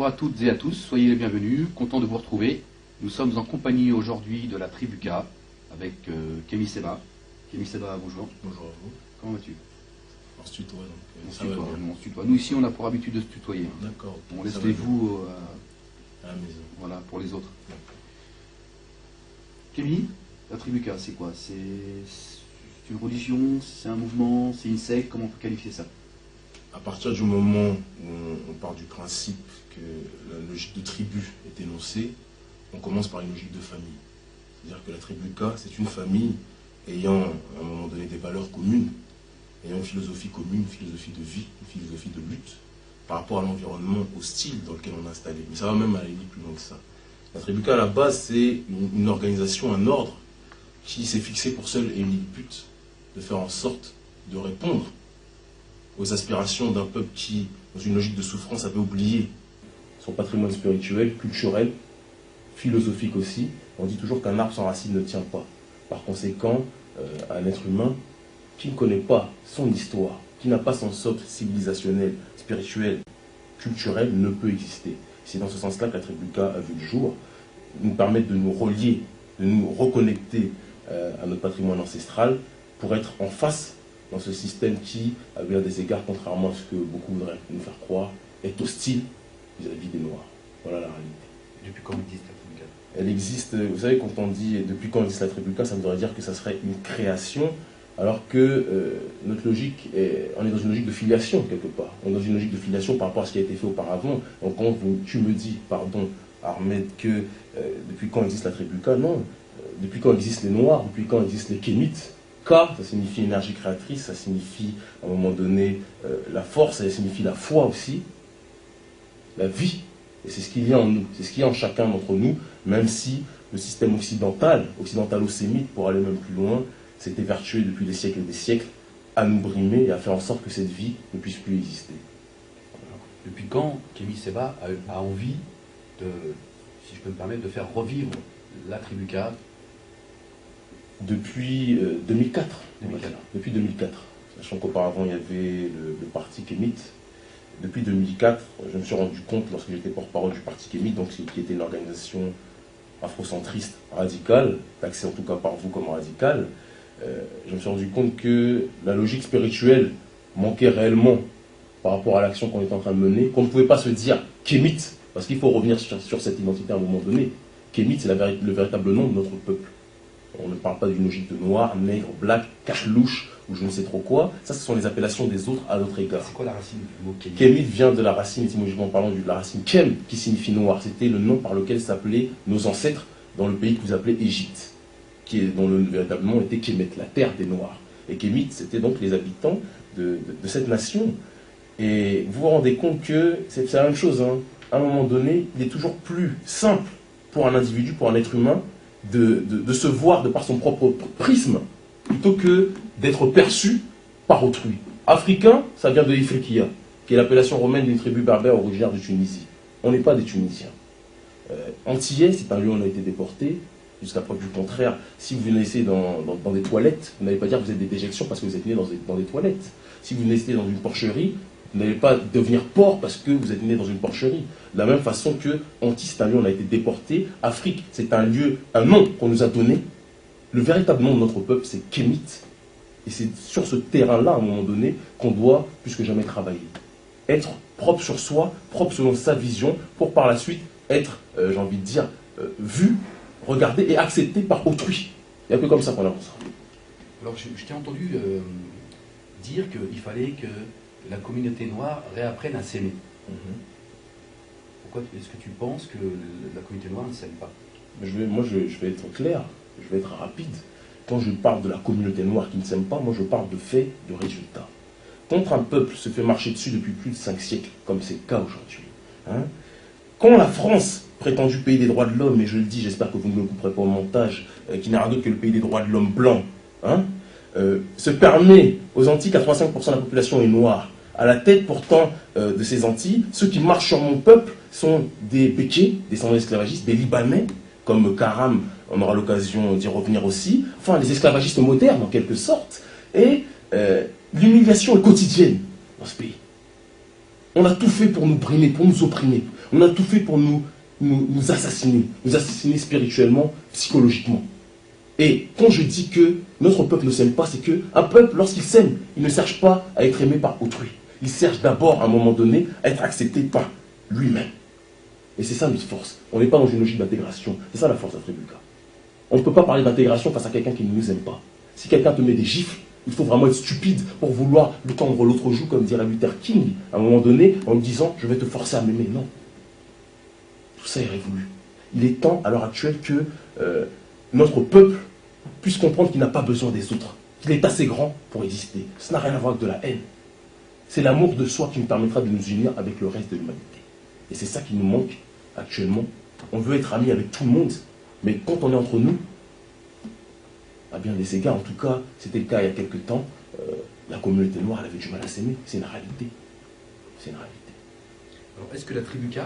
Bonjour à toutes et à tous, soyez les bienvenus, content de vous retrouver. Nous sommes en compagnie aujourd'hui de la tribu K avec Kémy Seba. Kémy Seba, bonjour. Bonjour à vous. Comment vas-tu? On se tutoie donc. On se tutoie, on se tutoie. Nous ici on a pour habitude de se tutoyer. D'accord. On laisse les vous à la maison. Voilà, pour les autres. Kémy, la tribu K, c'est quoi? C'est une religion, c'est un mouvement, c'est une secte, comment on peut qualifier ça? À partir du moment où on part du principe que la logique de tribu est énoncée, on commence par une logique de famille. C'est-à-dire que la tribu K, c'est une famille ayant à un moment donné des valeurs communes, ayant une philosophie commune, une philosophie de vie, une philosophie de lutte, par rapport à l'environnement hostile dans lequel on est installé. Mais ça va même aller plus loin que ça. La tribu K, à la base, c'est une organisation, un ordre, qui s'est fixé pour seul et unique but de faire en sorte de répondre aux aspirations d'un peuple qui, dans une logique de souffrance, avait oublié son patrimoine spirituel, culturel, philosophique aussi. On dit toujours qu'un arbre sans racine ne tient pas. Par conséquent, un être humain qui ne connaît pas son histoire, qui n'a pas son socle civilisationnel, spirituel, culturel, ne peut exister. C'est dans ce sens-là que la tribu K a vu le jour, nous permettre de nous relier, de nous reconnecter à notre patrimoine ancestral pour être en face dans ce système qui, à bien des égards, contrairement à ce que beaucoup voudraient nous faire croire, est hostile vis-à-vis des Noirs. Voilà la réalité. Depuis quand existe la tribu K? Elle existe, vous savez, quand on dit depuis quand existe la tribu K, ça voudrait dire que ça serait une création, alors que notre logique, on est dans une logique de filiation quelque part. On est dans une logique de filiation par rapport à ce qui a été fait auparavant. Donc quand tu me dis, pardon, Ahmed, que depuis quand existe la tribu K, non. Depuis quand existent les Noirs, depuis quand existent les Kémites. K, ça signifie énergie créatrice, ça signifie à un moment donné la force, ça signifie la foi aussi, la vie. Et c'est ce qu'il y a en nous, c'est ce qu'il y a en chacun d'entre nous, même si le système occidental, occidentalo-sémite, pour aller même plus loin, s'est évertué depuis des siècles et des siècles à nous brimer et à faire en sorte que cette vie ne puisse plus exister. Depuis quand Kémy Seba a envie de, si je peux me permettre, de faire revivre la tribu K? Depuis 2004. 2004. Depuis 2004. Sachant qu'auparavant, il y avait le parti Kémite. Depuis 2004, je me suis rendu compte, lorsque j'étais porte-parole du parti Kémite, donc qui était une organisation afrocentriste radicale, taxée en tout cas par vous comme radicale, je me suis rendu compte que la logique spirituelle manquait réellement par rapport à l'action qu'on était en train de mener, qu'on ne pouvait pas se dire Kémite, parce qu'il faut revenir sur cette identité à un moment donné. Kémite, c'est le véritable nom de notre peuple. On ne parle pas d'une logique de noir, nègre, black, cache-louche, ou je ne sais trop quoi. Ça, ce sont les appellations des autres à notre égard. C'est quoi la racine du mot Kémite? Kémite vient de la racine, étymologiquement parlant, de la racine Kem, qui signifie noir. C'était le nom par lequel s'appelaient nos ancêtres dans le pays que vous appelez Égypte, dont le véritable nom était Kémet, la terre des Noirs. Et Kémite, c'était donc les habitants de cette nation. Et vous vous rendez compte que c'est la même chose. Hein. À un moment donné, il est toujours plus simple pour un individu, pour un être humain, de se voir de par son propre prisme, plutôt que d'être perçu par autrui. Africain, ça vient de Ifriqiya, qui est l'appellation romaine d'une tribu berbère originaire de Tunisie. On n'est pas des Tunisiens. Antillais, c'est un lieu où on a été déporté, jusqu'à preuve du contraire. Si vous naissez dans des toilettes, vous n'allez pas dire que vous êtes des déjections parce que vous êtes né dans des toilettes. Si vous naissez dans une porcherie, vous n'allez pas devenir porc parce que vous êtes né dans une porcherie. De la même façon que Antilles, c'est un lieu où on a été déporté. Afrique, c'est un lieu, un nom qu'on nous a donné. Le véritable nom de notre peuple, c'est Kémite. Et c'est sur ce terrain-là, à un moment donné, qu'on doit plus que jamais travailler. Être propre sur soi, propre selon sa vision, pour par la suite être, j'ai envie de dire, vu, regardé et accepté par autrui. Il n'y a que comme ça qu'on avance. Alors, je t'ai entendu dire qu'il fallait que la communauté noire réapprenne à s'aimer. Pourquoi est-ce que tu penses que la communauté noire ne s'aime pas? Moi, je vais être clair, je vais être rapide. Quand je parle de la communauté noire qui ne s'aime pas, moi je parle de faits, de résultats. Quand un peuple se fait marcher dessus depuis plus de 5 siècles, comme c'est le cas aujourd'hui, hein, quand la France, prétendu pays des droits de l'homme, et je le dis, j'espère que vous ne me couperez pas au montage, qui n'est rien d'autre que le pays des droits de l'homme blanc, hein, se permet aux Antilles, 85% de la population est noire. À la tête pourtant de ces Antilles, ceux qui marchent sur mon peuple sont des békés, descendants d'esclavagistes, des Libanais, comme Karam, on aura l'occasion d'y revenir aussi, enfin les esclavagistes modernes en quelque sorte, et l'humiliation est quotidienne dans ce pays. On a tout fait pour nous brimer, pour nous opprimer, On a tout fait pour nous assassiner spirituellement, psychologiquement. Et quand je dis que notre peuple ne s'aime pas, c'est qu'un peuple, lorsqu'il s'aime, il ne cherche pas à être aimé par autrui. Il cherche d'abord, à un moment donné, à être accepté par lui-même. Et c'est ça notre force. On n'est pas dans une logique d'intégration. C'est ça la force d'Afribuka. On ne peut pas parler d'intégration face à quelqu'un qui ne nous aime pas. Si quelqu'un te met des gifles, il faut vraiment être stupide pour vouloir lui tendre l'autre joue, comme dirait Luther King, à un moment donné, en lui disant « je vais te forcer à m'aimer ». Non. Tout ça est révolu. Il est temps, à l'heure actuelle, que notre peuple puisse comprendre qu'il n'a pas besoin des autres, qu'il est assez grand pour exister. Ça n'a rien à voir avec de la haine. C'est l'amour de soi qui nous permettra de nous unir avec le reste de l'humanité. Et c'est ça qui nous manque actuellement. On veut être amis avec tout le monde, mais quand on est entre nous, à bien des égards, en tout cas, c'était le cas il y a quelques temps, la communauté noire elle avait du mal à s'aimer. C'est une réalité. C'est une réalité. Alors, est-ce que la tribu K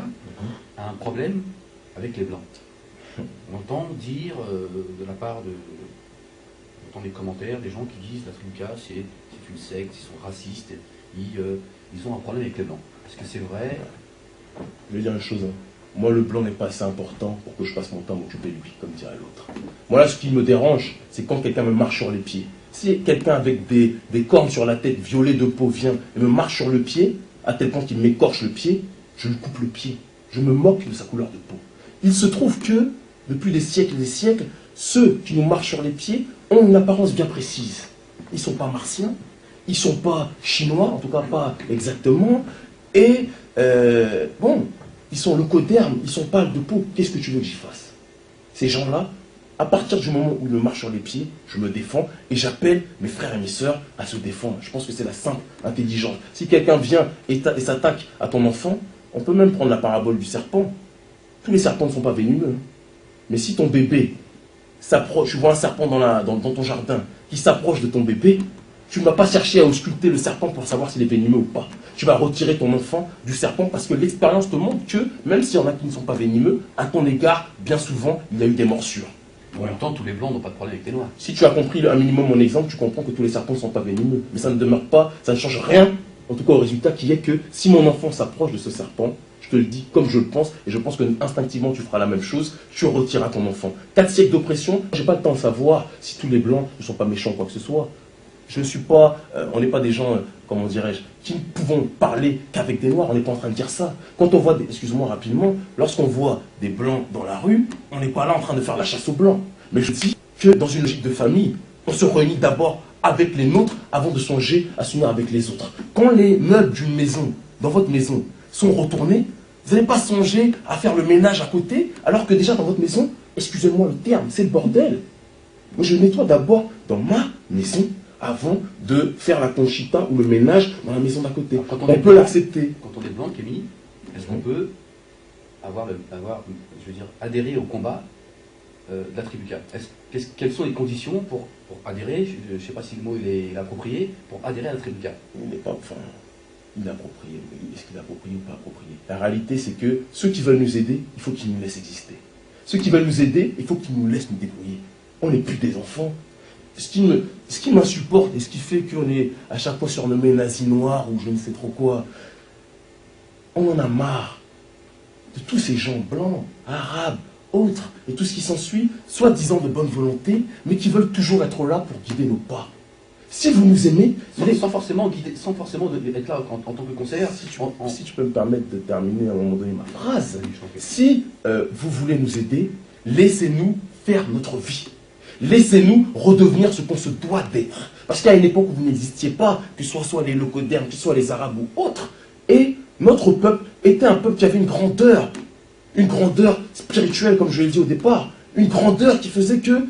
a un problème avec les Blancs? On entend dire de la part de... On entend des commentaires, des gens qui disent la tribu K, c'est une secte, ils sont racistes, ils ont un problème avec les Blancs. Est-ce que c'est vrai? Je vais dire une chose. Moi, le blanc n'est pas assez important pour que je passe mon temps à m'occuper de lui, comme dirait l'autre. Moi, là, ce qui me dérange, c'est quand quelqu'un me marche sur les pieds. Si quelqu'un avec des cornes sur la tête, violet de peau, vient et me marche sur le pied, à tel point qu'il m'écorche le pied, je lui coupe le pied. Je me moque de sa couleur de peau. Il se trouve que, depuis des siècles, ceux qui nous marchent sur les pieds ont une apparence bien précise. Ils ne sont pas martiens, ils ne sont pas chinois, en tout cas pas exactement, et bon, ils sont leucodermes, ils sont pâles de peau. Qu'est-ce que tu veux que j'y fasse? Ces gens-là, à partir du moment où ils me marchent sur les pieds, je me défends et j'appelle mes frères et mes sœurs à se défendre. Je pense que c'est la simple intelligence. Si quelqu'un vient et s'attaque à ton enfant, on peut même prendre la parabole du serpent. Tous les serpents ne sont pas venimeux. Mais si ton bébé s'approche, tu vois un serpent dans ton jardin qui s'approche de ton bébé, tu ne vas pas chercher à ausculter le serpent pour savoir s'il est venimeux ou pas. Tu vas retirer ton enfant du serpent parce que l'expérience te montre que, même s'il y en a qui ne sont pas venimeux, à ton égard, bien souvent, il y a eu des morsures. En même temps, tous les Blancs n'ont pas de problème avec les Noirs. Si tu as compris un minimum mon exemple, tu comprends que tous les serpents ne sont pas venimeux. Mais ça ne demeure pas, ça ne change rien, en tout cas au résultat qui est que si mon enfant s'approche de ce serpent, je te le dis comme je le pense, et je pense que instinctivement tu feras la même chose, tu retireras ton enfant. 4 siècles d'oppression, je n'ai pas le temps de savoir si tous les Blancs ne sont pas méchants ou quoi que ce soit. Je ne suis pas, on n'est pas des gens, comment dirais-je, qui ne pouvons parler qu'avec des Noirs, on n'est pas en train de dire ça. Quand on voit, excuse-moi rapidement, lorsqu'on voit des Blancs dans la rue, on n'est pas là en train de faire la chasse aux Blancs. Mais je dis que dans une logique de famille, on se réunit d'abord avec les nôtres avant de songer à s'unir avec les autres. Quand les meubles d'une maison, dans votre maison, sont retournés, vous n'allez pas songer à faire le ménage à côté, alors que déjà dans votre maison, excusez-moi le terme, c'est le bordel. Moi je nettoie d'abord dans ma maison, avant de faire la conchita ou le ménage dans la maison d'à côté. Alors, on peut l'accepter. Quand on est blanc, Kémy, est-ce qu'on peut adhérer au combat de la tribu K? Quelles sont les conditions pour adhérer? Je ne sais pas si le mot il est approprié, pour adhérer à la tribu K. Il n'est pas, enfin, il est approprié. Est-ce qu'il est approprié ou pas approprié? La réalité, c'est que ceux qui veulent nous aider, il faut qu'ils nous laissent exister. Ceux qui veulent nous aider, il faut qu'ils nous laissent nous débrouiller. On n'est plus des enfants. Ce qui m'insupporte et ce qui fait qu'on est à chaque fois surnommé nazi noir ou je ne sais trop quoi, on en a marre de tous ces gens blancs, arabes, autres, et tout ce qui s'ensuit, soi-disant de bonne volonté, mais qui veulent toujours être là pour guider nos pas. Si vous nous aimez... Sans forcément être là en tant que conseiller. Si tu peux me permettre de terminer à un moment donné ma phrase, si vous voulez nous aider, laissez-nous faire notre vie. Laissez-nous redevenir ce qu'on se doit d'être. Parce qu'à une époque où vous n'existiez pas, que ce soit les leucodermes, que ce soit les arabes ou autres, et notre peuple était un peuple qui avait une grandeur spirituelle, comme je l'ai dit au départ, une grandeur qui faisait que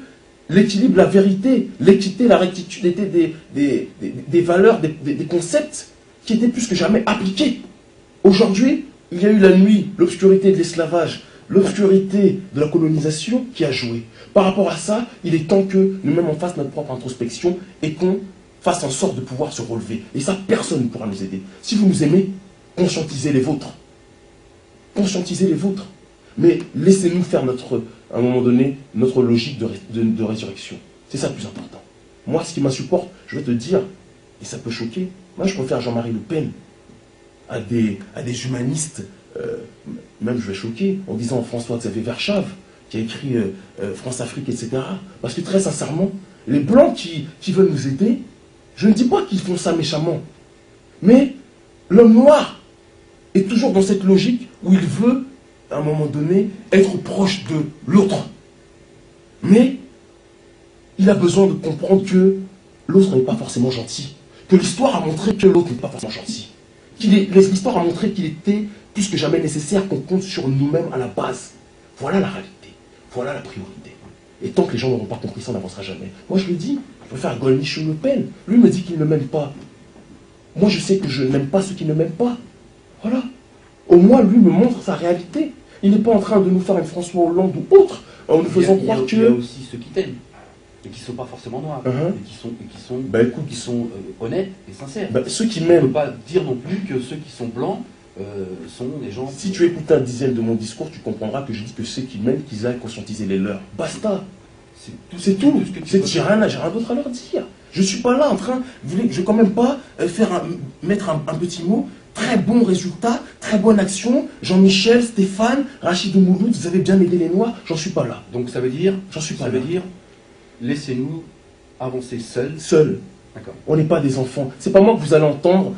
l'équilibre, la vérité, l'équité, la rectitude étaient des valeurs, des concepts qui étaient plus que jamais appliqués. Aujourd'hui, il y a eu la nuit, l'obscurité de l'esclavage, l'obscurité de la colonisation qui a joué. Par rapport à ça, il est temps que nous-mêmes on fasse notre propre introspection et qu'on fasse en sorte de pouvoir se relever. Et ça, personne ne pourra nous aider. Si vous nous aimez, conscientisez les vôtres. Conscientisez les vôtres. Mais laissez-nous faire à un moment donné, notre logique de résurrection. C'est ça le plus important. Moi, ce qui m'insupporte, je vais te dire, et ça peut choquer, moi je préfère Jean-Marie Le Pen à des humanistes même je vais choquer, en disant François-Xavier Verschave, qui a écrit France-Afrique, etc. Parce que très sincèrement, les Blancs qui veulent nous aider, je ne dis pas qu'ils font ça méchamment, mais l'homme noir est toujours dans cette logique où il veut, à un moment donné, être proche de l'autre. Mais il a besoin de comprendre que l'autre n'est pas forcément gentil, que l'histoire a montré que l'autre n'est pas forcément gentil, l'histoire a montré qu'il était plus que jamais nécessaire qu'on compte sur nous-mêmes à la base. Voilà la réalité, voilà la priorité. Et tant que les gens n'auront pas compris ça, on n'avancera jamais. Moi je le dis, je préfère Gollnisch ou Le Pen. Lui me dit qu'il ne m'aime pas. Moi je sais que je n'aime pas ceux qui ne m'aiment pas. Voilà. Au moins lui me montre sa réalité. Il n'est pas en train de nous faire une François Hollande ou autre, en nous faisant croire que... Il y a aussi ceux qui t'aiment, et qui ne sont pas forcément noirs, et qui sont honnêtes et sincères. Ceux qui m'aiment. On ne peut pas dire non plus que ceux qui sont blancs sont des gens... Si tu écoutes un dixième de mon discours, tu comprendras que je dis que ceux qui m'aiment, qu'ils aillent conscientiser les leurs. Basta. C'est tout. J'ai rien d'autre à leur dire. Je ne suis pas là en train... Je ne vais quand même pas mettre un petit mot. Très bon résultat, très bonne action. Jean-Michel, Stéphane, Rachid Mouloud, vous avez bien aidé les Noirs. J'en suis pas là. Donc ça veut dire... laissez-nous avancer seuls. Seuls. On n'est pas des enfants. C'est pas moi que vous allez entendre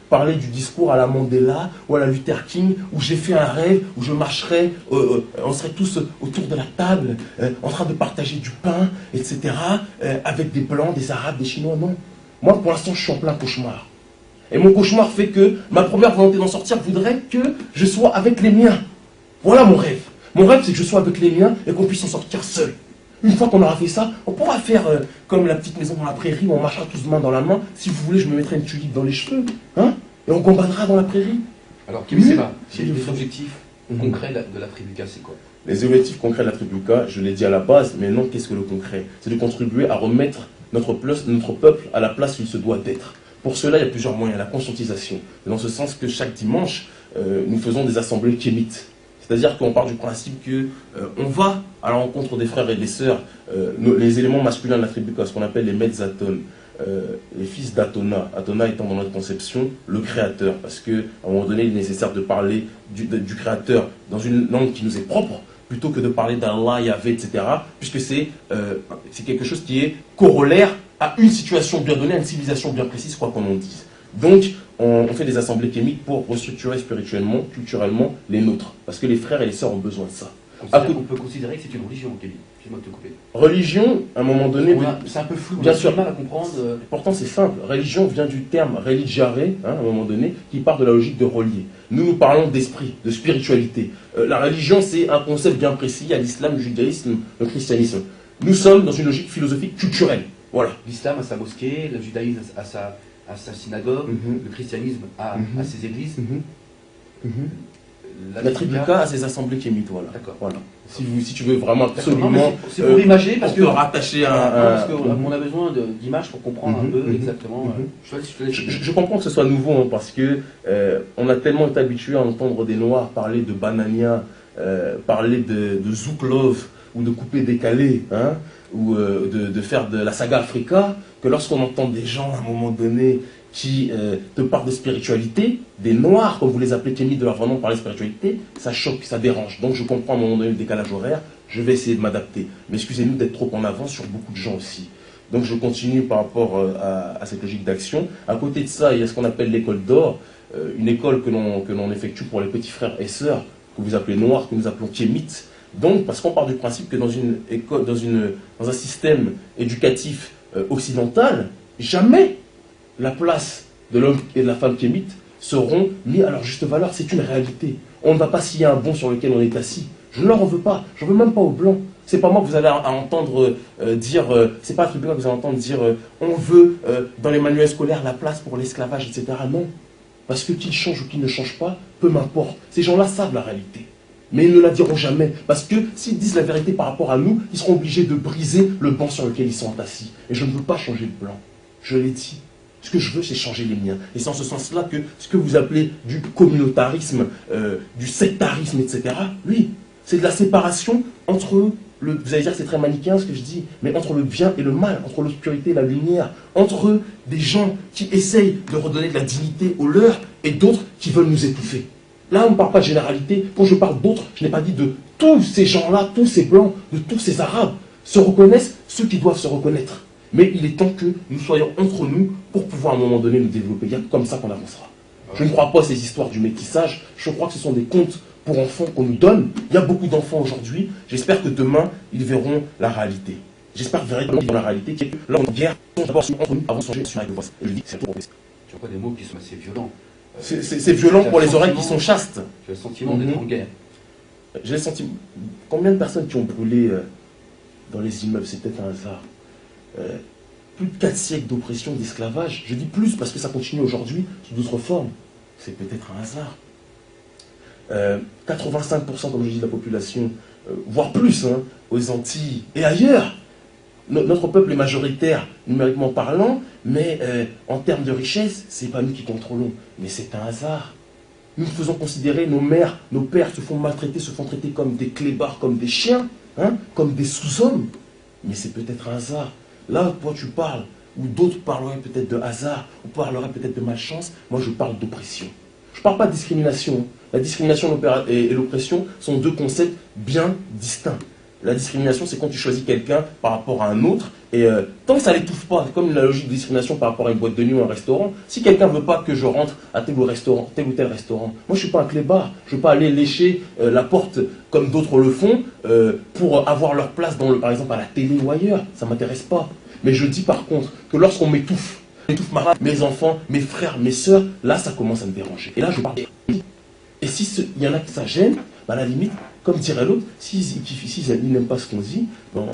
parler du discours à la Mandela ou à la Luther King, où j'ai fait un rêve, où je marcherais, on serait tous autour de la table, en train de partager du pain, etc., avec des Blancs, des Arabes, des Chinois. Non. Moi, pour l'instant, je suis en plein cauchemar. Et mon cauchemar fait que ma première volonté d'en sortir voudrait que je sois avec les miens. Voilà mon rêve. Mon rêve, c'est que je sois avec les miens et qu'on puisse en sortir seul. Une fois qu'on aura fait ça, on pourra faire comme la petite maison dans la prairie où on marchera tous main dans la main. Si vous voulez, je me mettrai une tulipe dans les cheveux. Hein, et on gambadera dans la prairie. Alors, Kim Seba, les objectifs concrets de la Tribuca, c'est quoi? Les objectifs concrets de la Tribuca, je l'ai dit à la base, mais non, qu'est-ce que le concret? C'est de contribuer à remettre notre peuple à la place où il se doit d'être. Pour cela, il y a plusieurs moyens. La conscientisation. Dans ce sens que chaque dimanche, nous faisons des assemblées kémites. C'est-à-dire qu'on part du principe qu'on va à la rencontre des frères et des sœurs, les éléments masculins de la Tribuca, ce qu'on appelle les Metzatones, les fils d'Atona. Atona étant dans notre conception le créateur, parce qu'à un moment donné, il est nécessaire de parler du créateur dans une langue qui nous est propre, plutôt que de parler d'Allah, Yahvé, etc., puisque c'est quelque chose qui est corollaire à une situation bien donnée, à une civilisation bien précise, quoi qu'on en dise. Donc, on fait des assemblées kémiques pour restructurer spirituellement, culturellement, les nôtres. Parce que les frères et les sœurs ont besoin de ça. On peut considérer que c'est une religion, Kevin. Excuse-moi de te couper. Religion, à un moment donné... C'est un peu flou, bien sûr. Mal à comprendre. Pourtant, c'est simple. Religion vient du terme religiare, à un moment donné, qui part de la logique de relier. Nous parlons d'esprit, de spiritualité. La religion, c'est un concept bien précis. Il y a l'islam, le judaïsme, le christianisme. Nous sommes dans une logique philosophique culturelle. Voilà. L'islam a sa mosquée, le judaïsme a sa synagogue, le christianisme a ses églises. La Tribuca a ses assemblées kémites, voilà. D'accord. Voilà. Si tu veux vraiment absolument... C'est pour imager, parce que rattacher parce qu'on a besoin d'images pour comprendre un peu exactement... Je comprends que ce soit nouveau, hein, parce que on a tellement été habitué à entendre des Noirs parler de Banania, parler de Zouklov, ou de couper décalé, hein, ou de faire de la saga Africa, que lorsqu'on entend des gens à un moment donné qui te parlent de spiritualité, des Noirs, comme vous les appelez, Kémy, de leur vraiment parler de spiritualité, ça choque, ça dérange. Donc je comprends à un moment donné le décalage horaire, je vais essayer de m'adapter. Mais excusez-nous d'être trop en avance sur beaucoup de gens aussi. Donc je continue par rapport à cette logique d'action. À côté de ça, il y a ce qu'on appelle l'école d'or, une école que l'on effectue pour les petits frères et sœurs, que vous appelez noirs, que nous appelons kémites. Donc, parce qu'on part du principe que dans un système éducatif occidental, jamais la place de l'homme et de la femme kémite seront mis à leur juste valeur. C'est une réalité. On ne va pas scier un banc sur lequel on est assis. Je ne leur en veux pas. Je ne veux même pas aux blancs. C'est pas moi que vous allez entendre dire, c'est pas un truc que vous allez entendre dire, on veut dans les manuels scolaires la place pour l'esclavage, etc. Non. Parce que qu'ils changent ou qu'ils ne changent pas, peu m'importe. Ces gens-là savent la réalité. Mais ils ne la diront jamais. Parce que s'ils disent la vérité par rapport à nous, ils seront obligés de briser le banc sur lequel ils sont assis. Et je ne veux pas changer de blanc. Je l'ai dit. Ce que je veux, c'est changer les miens. Et c'est en ce sens-là que ce que vous appelez du communautarisme, du sectarisme, etc., oui, c'est de la séparation entre vous allez dire que c'est très manichéen ce que je dis, mais entre le bien et le mal, entre l'obscurité et la lumière, entre des gens qui essayent de redonner de la dignité aux leurs et d'autres qui veulent nous étouffer. Là, on ne parle pas de généralité. Quand je parle d'autres, je n'ai pas dit de tous ces gens-là, tous ces blancs, de tous ces arabes. Se reconnaissent ceux qui doivent se reconnaître. Mais il est temps que nous soyons entre nous pour pouvoir à un moment donné nous développer. Il y a comme ça qu'on avancera. Je ne crois pas à ces histoires du métissage. Je crois que ce sont des contes pour enfants qu'on nous donne. Il y a beaucoup d'enfants aujourd'hui. J'espère que demain, ils verront la réalité. J'espère véritablement qu'ils verront la réalité qui est que là, on guerre d'abord entre nous avant de changer sur la voix. Et je dis, c'est tout. Tu vois pas des mots qui sont assez violents. C'est violent pour les oreilles qui sont chastes. J'ai le sentiment d'être en guerre. J'ai le sentiment. Combien de personnes qui ont brûlé dans les immeubles, c'est peut-être un hasard. Plus de 4 siècles d'oppression, d'esclavage. Je dis plus parce que ça continue aujourd'hui sous d'autres formes. C'est peut-être un hasard. 85%, comme je dis, de la population, voire plus, hein, aux Antilles et ailleurs. Notre peuple est majoritaire, numériquement parlant, mais en termes de richesse, c'est pas nous qui contrôlons. Mais c'est un hasard. Nous faisons considérer nos mères, nos pères se font maltraiter, se font traiter comme des clébards, comme des chiens, hein, comme des sous-hommes. Mais c'est peut-être un hasard. Là, toi, tu parles, ou d'autres parleraient peut-être de hasard, ou parleraient peut-être de malchance. Moi, je parle d'oppression. Je ne parle pas de discrimination. La discrimination et l'oppression sont deux concepts bien distincts. La discrimination, c'est quand tu choisis quelqu'un par rapport à un autre, et tant que ça ne l'étouffe pas, c'est comme la logique de discrimination par rapport à une boîte de nuit ou un restaurant. Si quelqu'un ne veut pas que je rentre à tel ou tel restaurant, moi je ne suis pas un clébard, je ne veux pas aller lécher la porte comme d'autres le font pour avoir leur place, par exemple à la télé ou ailleurs, ça ne m'intéresse pas. Mais je dis par contre que lorsqu'on m'étouffe mes enfants, mes frères, mes sœurs, là ça commence à me déranger. Et là je parle. Et si il y en a qui ça gêne, à la limite, comme dirait l'autre, s'ils n'aiment pas ce qu'on dit, bon,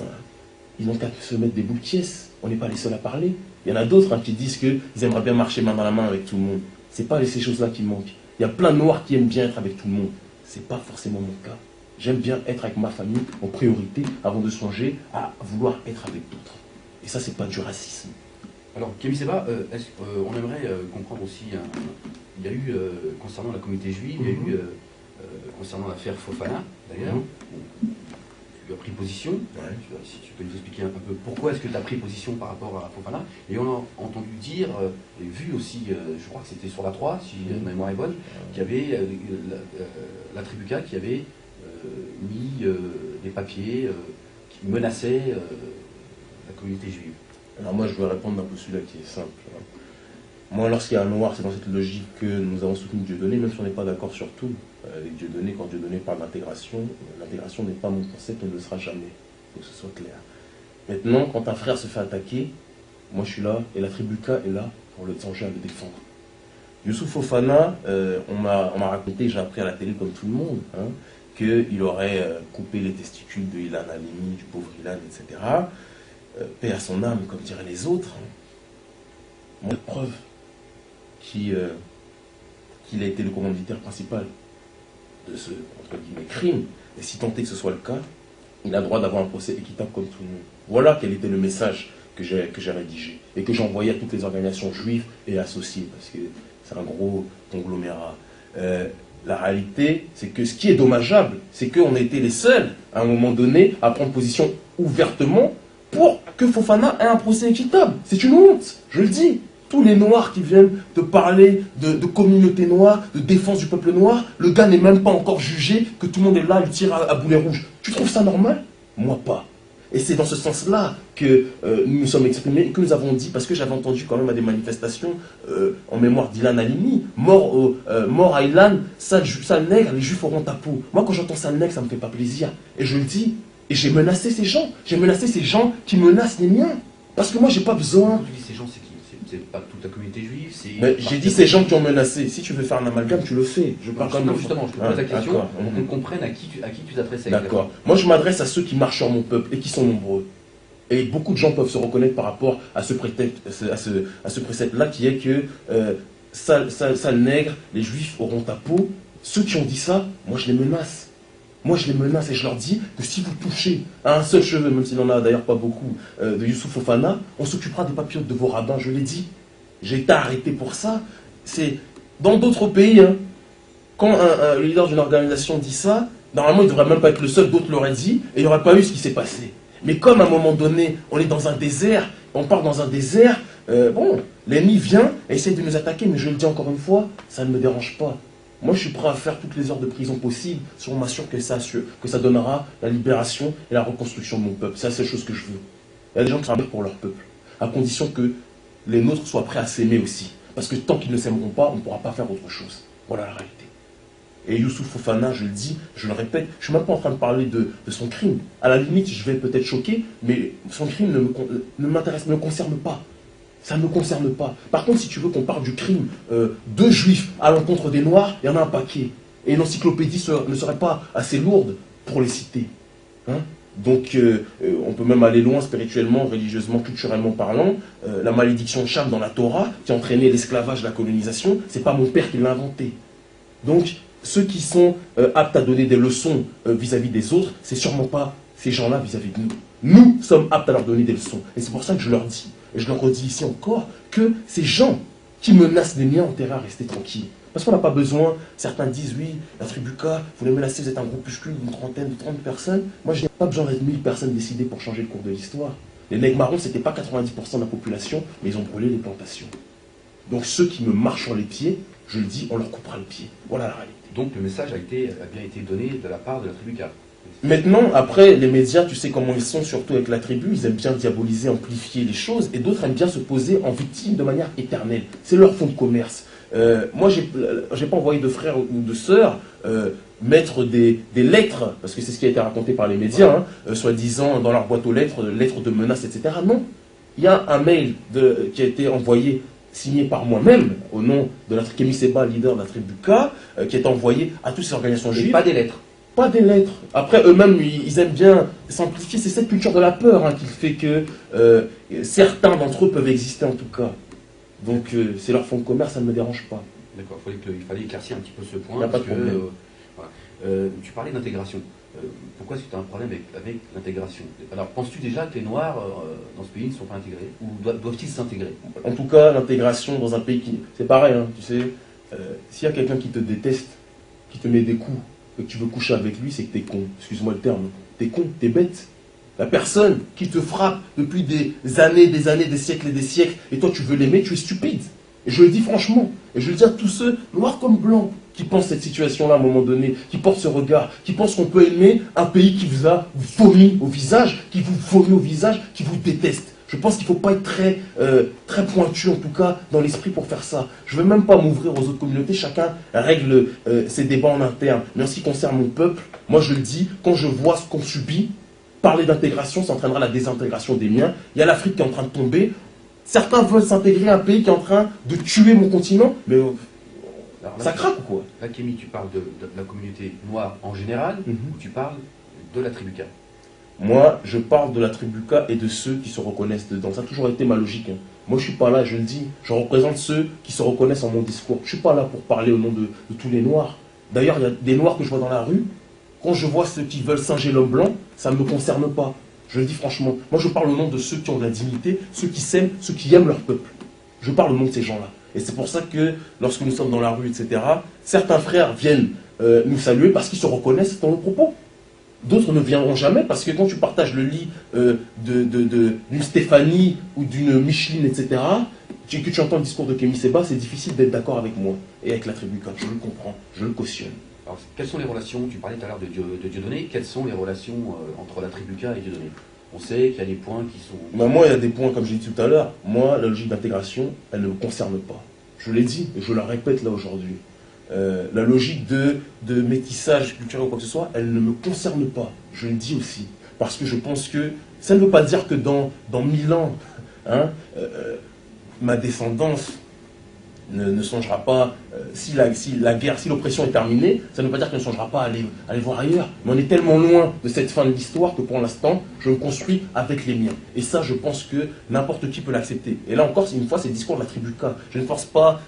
ils n'ont qu'à se mettre des boules de pièces. On n'est pas les seuls à parler. Il y en a d'autres qui disent qu'ils aimeraient bien marcher main dans la main avec tout le monde. Ce n'est pas ces choses-là qui manquent. Il y a plein de noirs qui aiment bien être avec tout le monde. Ce n'est pas forcément mon cas. J'aime bien être avec ma famille en priorité avant de songer à vouloir être avec d'autres. Et ça, c'est pas du racisme. Alors, Kémy Séba, on aimerait comprendre aussi, il y a eu, concernant la communauté juive, il y a eu, concernant l'affaire Fofana, d'ailleurs, tu as pris position. Ouais. Si tu peux nous expliquer un peu pourquoi est-ce que tu as pris position par rapport à Fofana. Et on a entendu dire, et vu aussi, je crois que c'était sur la 3, si ma mémoire est bonne, qu'il y avait la Tribuca qui avait mis des papiers qui menaçaient la communauté juive. Alors moi je vais répondre d'un postulat qui est simple. Moi lorsqu'il y a un noir, c'est dans cette logique que nous avons soutenu Dieudonné, même si on n'est pas d'accord sur tout. Avec Dieudonné, quand Dieudonné parle d'intégration, l'intégration n'est pas mon concept et ne le sera jamais. Il faut que ce soit clair. Maintenant, quand un frère se fait attaquer, moi je suis là, et la Tribuca est là pour le danger à le défendre. Youssouf Fofana, on m'a raconté, j'ai appris à la télé comme tout le monde, hein, qu'il aurait coupé les testicules de Ilan Halimi, du pauvre Ilan, etc. Paix à son âme, comme diraient les autres. Moi, preuve qu'il a été le commanditaire principal de ce, entre guillemets, crime, et si tant est que ce soit le cas, il a le droit d'avoir un procès équitable comme tout le monde. Voilà quel était le message que j'ai rédigé, et que j'ai envoyé à toutes les organisations juives et associées, parce que c'est un gros conglomérat. La réalité, c'est que ce qui est dommageable, c'est qu'on a été les seuls, à un moment donné, à prendre position ouvertement pour que Fofana ait un procès équitable. C'est une honte, je le dis. Tous les noirs qui viennent te parler de communauté noire, de défense du peuple noir, le gars n'est même pas encore jugé, que tout le monde est là, il tire à boulet rouge. Tu trouves ça normal? Moi pas. Et c'est dans ce sens-là que nous nous sommes exprimés et que nous avons dit, parce que j'avais entendu quand même à des manifestations en mémoire d'Ilan Halimi, mort à Ilan, sale nègre, les juifs auront ta peau. Moi quand j'entends sale nègre, ça me fait pas plaisir. Et je le dis, et j'ai menacé ces gens. J'ai menacé ces gens qui menacent les miens. Parce que moi j'ai pas besoin. Quand tu dis ces gens, c'est qui? C'est pas toute la communauté juive, c'est... Mais j'ai dit ces gens qui ont menacé. Si tu veux faire un amalgame, tu le fais. Je parle non, justement, je te pose la question pour qu'on comprenne à qui tu t'adresses. D'accord. Moi, je m'adresse à ceux qui marchent sur mon peuple et qui sont nombreux. Et beaucoup de gens peuvent se reconnaître par rapport à ce précepte-là qui est que sale nègre, les juifs auront ta peau. Ceux qui ont dit ça, moi je les menace. Moi je les menace et je leur dis que si vous touchez à un seul cheveu, même s'il n'en a d'ailleurs pas beaucoup, de Youssouf Fofana, on s'occupera des papillotes de vos rabbins, je l'ai dit. J'ai été arrêté pour ça. C'est dans d'autres pays, hein, quand le leader d'une organisation dit ça, normalement il ne devrait même pas être le seul, d'autres l'auraient dit, et il n'y aurait pas eu ce qui s'est passé. Mais comme à un moment donné, on est dans un désert, on part dans un désert, bon, l'ennemi vient et essaie de nous attaquer, mais je le dis encore une fois, ça ne me dérange pas. moi je suis prêt à faire toutes les heures de prison possibles si on m'assure que ça donnera la libération et la reconstruction de mon peuple. C'est la seule chose que je veux. Il y a des gens qui sont prêts pour leur peuple, à condition que les nôtres soient prêts à s'aimer aussi. Parce que tant qu'ils ne s'aimeront pas, on ne pourra pas faire autre chose. Voilà la réalité. Et Youssouf Fofana, je le dis, je le répète, je ne suis même pas en train de parler de son crime. À la limite, je vais peut-être choquer, mais son crime ne m'intéresse, ne me concerne pas. Ça ne me concerne pas. Par contre, si tu veux qu'on parle du crime de juifs à l'encontre des noirs, il y en a un paquet. Et l'encyclopédie ne serait pas assez lourde pour les citer. Hein? Donc, on peut même aller loin spirituellement, religieusement, culturellement parlant. La malédiction de Cham dans la Torah, qui a entraîné l'esclavage, la colonisation, c'est pas mon père qui l'a inventé. Donc, ceux qui sont aptes à donner des leçons vis-à-vis des autres, c'est sûrement pas ces gens-là vis-à-vis de nous. Nous sommes aptes à leur donner des leçons. Et c'est pour ça que je leur dis, et je leur redis ici encore, que ces gens qui menacent les miens ont intérêt à rester tranquilles. Parce qu'on n'a pas besoin, certains disent, oui, la tribu K, vous les menacez, vous êtes un groupuscule d'une trentaine, de 30 personnes. Moi, je n'ai pas besoin d'être 1000 personnes décidées pour changer le cours de l'histoire. Les nègres marrons, ce n'était pas 90% de la population, mais ils ont brûlé les plantations. Donc ceux qui me marchent sur les pieds, je le dis, on leur coupera le pied. Voilà la réalité. Donc le message a bien été donné de la part de la tribu K. Maintenant, après, les médias, tu sais comment ils sont, surtout avec la tribu, ils aiment bien diaboliser, amplifier les choses, et d'autres aiment bien se poser en victime de manière éternelle. C'est leur fonds de commerce. Moi, j'ai pas envoyé de frères ou de sœurs mettre des lettres, parce que c'est ce qui a été raconté par les médias, hein, soi-disant dans leur boîte aux lettres, lettres de menaces, etc. Non. Il y a un mail qui a été envoyé, signé par moi-même, au nom de la Kémy Seba, leader de la tribu K, qui est envoyé à toutes ces organisations juives. Pas des lettres. Pas des lettres. Après, eux-mêmes, ils aiment bien simplifier. C'est cette culture de la peur qui fait que certains d'entre eux peuvent exister en tout cas. Donc, c'est leur fonds de commerce, ça ne me dérange pas. D'accord, il fallait éclaircir un petit peu ce point. Il n'y a pas de problème. Voilà. Tu parlais d'intégration. Pourquoi est-ce que tu as un problème avec l'intégration? Alors, penses-tu déjà que les Noirs dans ce pays ne sont pas intégrés? Ou doivent-ils s'intégrer? En tout cas, l'intégration dans un pays qui... C'est pareil, hein, tu sais. S'il y a quelqu'un qui te déteste, qui te met des coups, que tu veux coucher avec lui, c'est que t'es con. Excuse-moi le terme. T'es con, t'es bête. La personne qui te frappe depuis des années, des siècles et des siècles, et toi tu veux l'aimer, tu es stupide. Et je le dis franchement. Et je le dis à tous ceux, noirs comme blancs, qui pensent cette situation-là à un moment donné, qui portent ce regard, qui pensent qu'on peut aimer un pays qui vous a vomi au visage, qui vous vomit au visage, qui vous déteste. Je pense qu'il ne faut pas être très pointu, en tout cas, dans l'esprit pour faire ça. Je ne veux même pas m'ouvrir aux autres communautés. Chacun règle ses débats en interne. Mais en ce qui concerne mon peuple, moi je le dis, quand je vois ce qu'on subit, parler d'intégration, ça entraînera la désintégration des miens. Il y a l'Afrique qui est en train de tomber. Certains veulent s'intégrer à un pays qui est en train de tuer mon continent. Mais alors là, ça craque ou quoi? Là, Kémy, tu parles de la communauté noire en général, ou tu parles de la tribu K? Moi, je parle de la tribu K et de ceux qui se reconnaissent dedans. Ça a toujours été ma logique. Moi, je ne suis pas là, je le dis. Je représente ceux qui se reconnaissent en mon discours. Je ne suis pas là pour parler au nom de tous les Noirs. D'ailleurs, il y a des Noirs que je vois dans la rue. Quand je vois ceux qui veulent singer l'homme blanc, ça ne me concerne pas. Je le dis franchement. Moi, je parle au nom de ceux qui ont de la dignité, ceux qui s'aiment, ceux qui aiment leur peuple. Je parle au nom de ces gens-là. Et c'est pour ça que, lorsque nous sommes dans la rue, etc., certains frères viennent nous saluer parce qu'ils se reconnaissent dans nos propos. D'autres ne viendront jamais parce que quand tu partages le lit d'une Stéphanie ou d'une Micheline, etc., que tu entends le discours de Kémy Seba, c'est difficile d'être d'accord avec moi et avec la tribu K. Je le comprends, je le cautionne. Alors, quelles sont les relations, tu parlais tout à l'heure de Dieudonné, quelles sont les relations entre la tribu K et Dieudonné? On sait qu'il y a des points qui sont... Ben moi, il y a des points, comme j'ai dit tout à l'heure. Moi, la logique d'intégration, elle ne me concerne pas. Je l'ai dit et je la répète là aujourd'hui. La logique de métissage culturel ou quoi que ce soit, elle ne me concerne pas. Je le dis aussi. Parce que je pense que ça ne veut pas dire que dans 1000 ans, ma descendance ne songera pas, si la guerre, si l'oppression est terminée, ça ne veut pas dire qu'elle ne songera pas à aller voir ailleurs. Mais on est tellement loin de cette fin de l'histoire que pour l'instant, je me construis avec les miens. Et ça, je pense que n'importe qui peut l'accepter. Et là encore, une fois, c'est le discours de la tribu K. Je ne force pas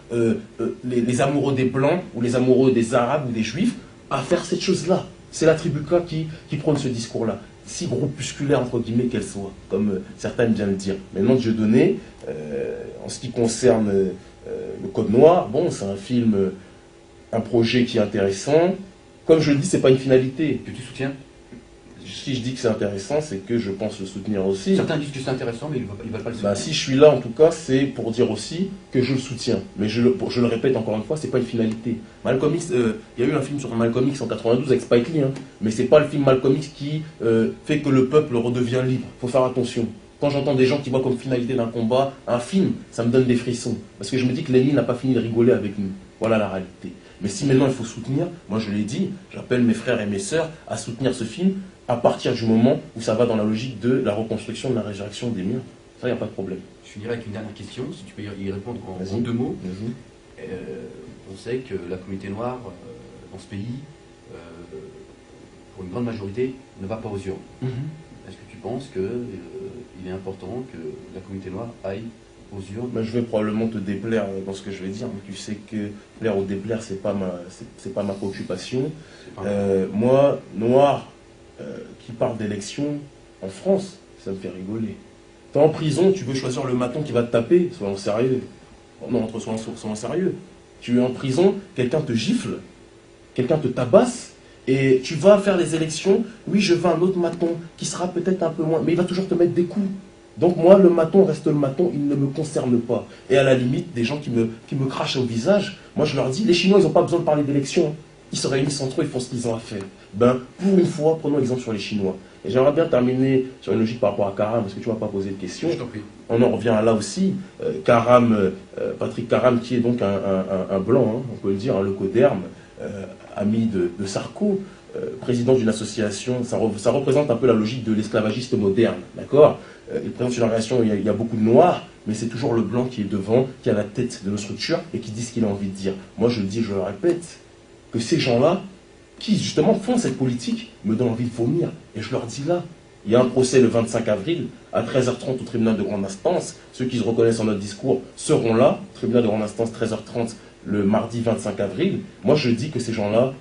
les amoureux des Blancs ou les amoureux des Arabes ou des Juifs à faire cette chose-là. C'est la tribu K qui prône ce discours-là. Si groupusculaire, entre guillemets, qu'elle soit, comme certains aiment bien le dire. Maintenant, Dieudonné, en ce qui concerne... le Code Noir, bon, c'est un film, un projet qui est intéressant. Comme je le dis, c'est pas une finalité. Que tu soutiens? Si je dis que c'est intéressant, c'est que je pense le soutenir aussi. Certains disent que c'est intéressant, mais ils ne veulent pas le soutenir. Bah, si je suis là, en tout cas, c'est pour dire aussi que je le soutiens. Mais je le répète encore une fois, c'est pas une finalité. Malcolm X, il y a eu un film sur Malcolm X en 92 avec Spike Lee, hein, mais c'est pas le film Malcolm X qui fait que le peuple redevient libre. Faut faire attention. Quand j'entends des gens qui voient comme finalité d'un combat un film, ça me donne des frissons. Parce que je me dis que l'ennemi n'a pas fini de rigoler avec nous. Voilà la réalité. Mais si maintenant il faut soutenir, moi je l'ai dit, j'appelle mes frères et mes sœurs à soutenir ce film à partir du moment où ça va dans la logique de la reconstruction, de la résurrection des murs. Ça, il n'y a pas de problème. Je finirai avec une dernière question, si tu peux y répondre en 2 mots. On sait que la communauté noire dans ce pays, pour une grande majorité, ne va pas aux urnes. Est-ce que tu penses qu'il est important que la communauté noire aille aux urnes? Je vais probablement te déplaire dans ce que je vais dire, mais tu sais que plaire ou déplaire, c'est pas ma préoccupation. Moi, noir, qui parle d'élection en France, ça me fait rigoler. T'es en prison, tu veux choisir le maton qui va te taper, soyons sérieux. Non, soyons sérieux. Tu es en prison, quelqu'un te gifle, quelqu'un te tabasse, et tu vas faire les élections, oui, je veux un autre maton, qui sera peut-être un peu moins, mais il va toujours te mettre des coups. Donc moi, le maton reste le maton, il ne me concerne pas. Et à la limite, des gens qui me crachent au visage, moi je leur dis, les Chinois, ils n'ont pas besoin de parler d'élection. Ils se réunissent entre eux, ils font ce qu'ils ont à faire. Pour une fois, prenons exemple sur les Chinois. Et j'aimerais bien terminer sur une logique par rapport à Karam, parce que tu ne m'as pas posé de questions. On en revient à là aussi. Patrick Karam, qui est donc un blanc, hein, on peut le dire, un locoderme, ami de Sarko, président d'une association, ça représente un peu la logique de l'esclavagiste moderne, d'accord? Il présente une organisation où il y a beaucoup de noirs, mais c'est toujours le blanc qui est devant, qui a la tête de nos structures et qui dit ce qu'il a envie de dire. Moi je le dis, je le répète, que ces gens-là, qui justement font cette politique, me donnent envie de vomir. Et je leur dis là, il y a un procès le 25 avril, à 13h30 au tribunal de grande instance. Ceux qui se reconnaissent en notre discours seront là, tribunal de grande instance 13h30, le mardi 25 avril. Moi je dis que ces gens-là,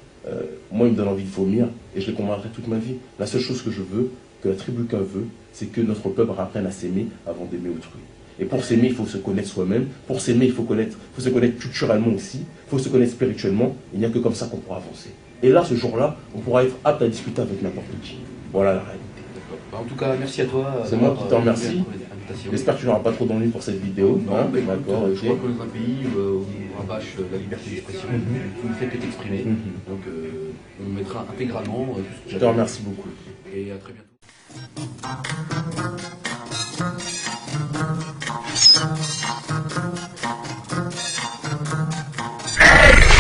moi ils me donnent envie de vomir, et je les combattrai toute ma vie. La seule chose que je veux, que la tribu K veut, c'est que notre peuple apprenne à s'aimer avant d'aimer autrui. Et pour s'aimer, il faut se connaître soi-même. Pour s'aimer, il faut se connaître culturellement aussi. Il faut se connaître spirituellement. Il n'y a que comme ça qu'on pourra avancer. Et là, ce jour-là, on pourra être apte à discuter avec n'importe qui. Voilà la réalité. En tout cas, merci à toi. C'est moi qui te remercie. J'espère que tu n'auras pas trop d'ennuis pour cette vidéo. Non, hein, d'accord. Je crois qu'on est dans un pays où on rabâche la liberté d'expression. Tu ne fais que t'exprimer. Donc, on mettra intégralement tout ce que je te remercie beaucoup. Et à très bientôt.